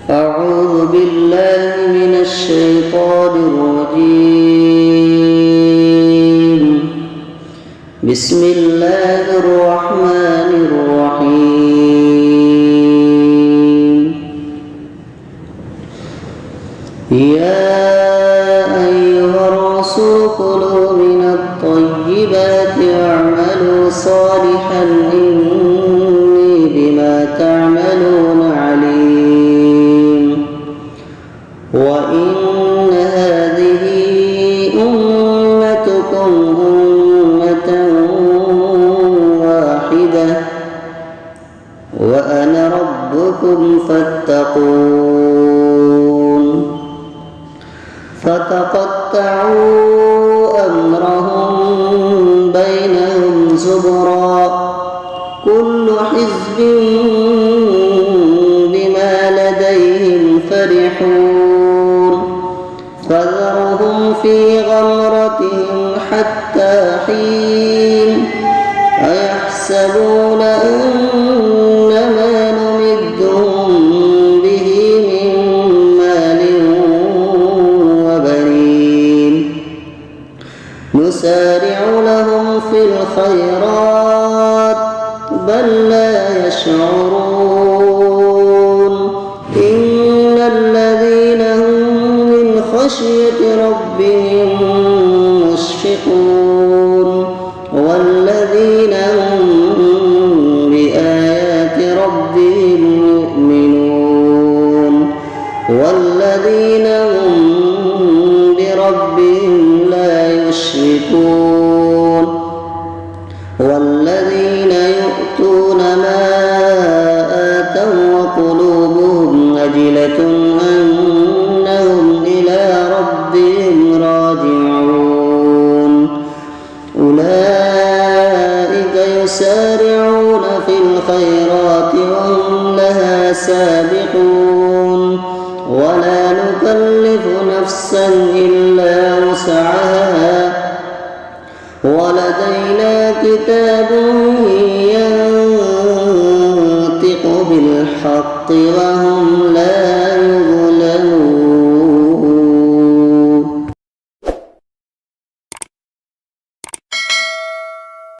أعوذ بالله من الشيطان الرجيم. بسم الله الرحمن الرحيم. يا أيها الرسول كلوا من الطيبات واعملوا صالحا إني بما تعملون عليم. وإن هذه أمتكم أمة واحدة وأنا ربكم فاتقون. فتقطعوا أمرهم بينهم زبرا كل حزب بما لديهم فرحون. فذرهم في غمرتهم حتى حين. أيحسبون أنما نمدهم به من مال وبنين نسارع لهم في الخيرات بل لا يشعرون. إن الذين هم من خشية ربهم مشفقون والذين هم بآيات ربهم يؤمنون والذين هم بربهم لا يشركون والذين يؤتون ما آتوا وقلوبهم وجلة أنهم إلى ربهم راجعون. أولئك يسارعون في الخيرات وهم لها سابقون. ولا نكلف نفسا إلا وسعها ولدينا كتاب ينطق بالحق وهم لا